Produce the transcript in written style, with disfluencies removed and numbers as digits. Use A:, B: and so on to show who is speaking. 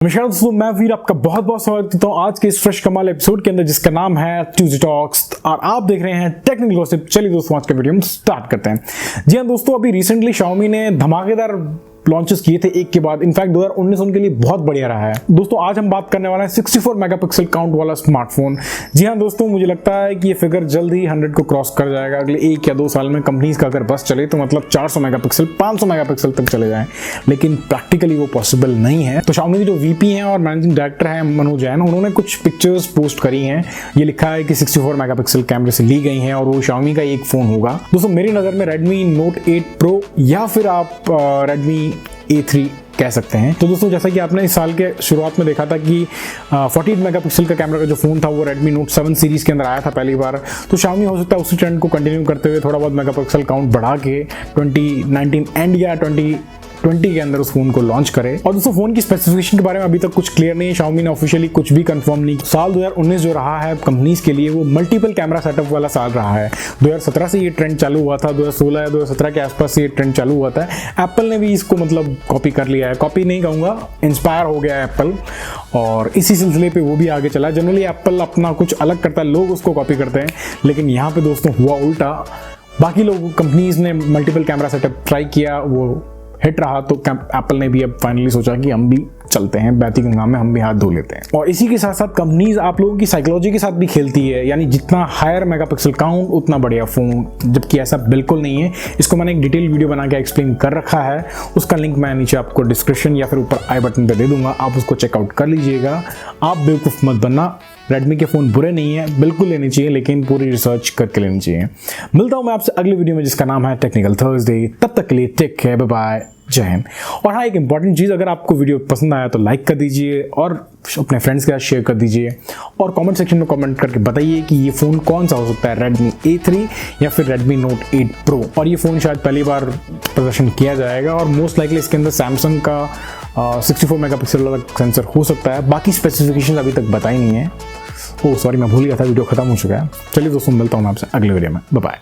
A: नमस्कार दोस्तों, मैं फिर आपका बहुत बहुत स्वागत करता हूँ आज के इस फ्रेश कमाल एपिसोड के अंदर, जिसका नाम है ट्यूजडे टॉक्स और आप देख रहे हैं टेक्निकल गॉसिप। चलिए दोस्तों, आज का वीडियो हम स्टार्ट करते हैं। जी हाँ दोस्तों, अभी रिसेंटली Xiaomi ने धमाकेदार लॉन्चेस किए थे एक के बाद। इनफैक्ट 2019 उनके लिए बहुत बढ़िया रहा है। दोस्तों आज हम बात करने वाले हैं 64 मेगापिक्सल काउंट वाला स्मार्टफोन। जी हाँ दोस्तों, मुझे लगता है कि ये फिगर जल्द ही 100 को क्रॉस कर जाएगा। अगले 1 या 2 साल में कंपनीज का अगर बस चले तो मतलब 400 मेगापिक्सल 500 मेगापिक्सल तक चले जाएं, लेकिन प्रैक्टिकली वो पॉसिबल नहीं है। तो Xiaomi के जो वीपी हैं और मैनेजिंग डायरेक्टर हैं मनोज जैन, उन्होंने कुछ पिक्चर्स पोस्ट करी हैं। ये लिखा है कि 64 मेगापिक्सल कैमरे से ली गई हैं और वो Xiaomi का एक फोन होगा। दोस्तों मेरी नज़र में Redmi Note 8 Pro या फिर आप Redmi A3 कह सकते हैं। तो दोस्तों जैसा कि आपने इस साल के शुरुआत में देखा था कि 48 मेगापिक्सल का कैमरा का जो फोन था वो Redmi Note 7 सीरीज के अंदर आया था पहली बार। तो Xiaomi हो सकता है उसी ट्रेंड को कंटिन्यू करते हुए थोड़ा बहुत मेगापिक्सल काउंट बढ़ा के 2019 एंड या 2020 के अंदर उस फोन को लॉन्च करे। और दोस्तों फोन की स्पेसिफिकेशन के बारे में अभी तक कुछ क्लियर नहीं है। Xiaomi ने ऑफिशियली कुछ भी कंफर्म नहीं। साल 2019 जो रहा है कंपनीज के लिए वो मल्टीपल कैमरा सेटअप वाला साल रहा है। 2017 से ये ट्रेंड चालू हुआ था, 2016 या 2017 के आसपास से ये ट्रेंड चालू हुआ था। एप्पल ने भी इसको मतलब कॉपी कर लिया है, कॉपी नहीं कहूँगा, इंस्पायर हो गया है एप्पल, और इसी सिलसिले पे वो भी आगे चला। जनरली एप्पल अपना कुछ अलग करता है, लोग उसको कॉपी करते हैं, लेकिन यहाँ पे दोस्तों हुआ उल्टा। बाकी लोग कंपनीज ने मल्टीपल कैमरा सेटअप ट्राई किया, वो हिट रहा, तो एप्पल ने भी अब फाइनली सोचा कि हम भी चलते हैं बैती गंगा में, हम भी हाथ धो लेते हैं। और इसी के साथ साथ कंपनीज आप लोगों की साइकोलॉजी के साथ भी खेलती है, यानी जितना हायर मेगापिक्सल काउंट उतना बढ़िया फोन, जबकि ऐसा बिल्कुल नहीं है। इसको मैंने एक डिटेल वीडियो बना के एक्सप्लेन कर रखा है, उसका लिंक मैं नीचे आपको डिस्क्रिप्शन या फिर ऊपर आई बटन पे दे दूंगा, आप उसको चेकआउट कर लीजिएगा। आप बेवकूफ़ मत बनना, रेडमी के फ़ोन बुरे नहीं है, बिल्कुल लेनी चाहिए, लेकिन पूरी रिसर्च करके लेनी चाहिए। मिलता हूं मैं आपसे अगले वीडियो में, जिसका नाम है टेक्निकल थर्सडे। तब तक के लिए टेक केयर, बाय बाय, जय हिंद। और हाँ, एक इंपॉर्टेंट चीज़, अगर आपको वीडियो पसंद आया तो लाइक कर दीजिए और अपने फ्रेंड्स के साथ शेयर कर दीजिए, और कमेंट सेक्शन में कमेंट करके बताइए कि ये फ़ोन कौन सा हो सकता है, Redmi A3 या फिर Redmi Note 8 Pro। और ये फ़ोन शायद पहली बार प्रदर्शन किया जाएगा और मोस्ट लाइकली इसके अंदर सैमसंग का 64 मेगापिक्सल वाला सेंसर हो सकता है। बाकी स्पेसिफिकेशन अभी तक बताई नहीं है। ओह सॉरी, मैं भूल गया था, वीडियो खत्म हो चुका है। चलिए दोस्तों, मिलता हूँ मैं आपसे अगले वीडियो में, बाय बाय।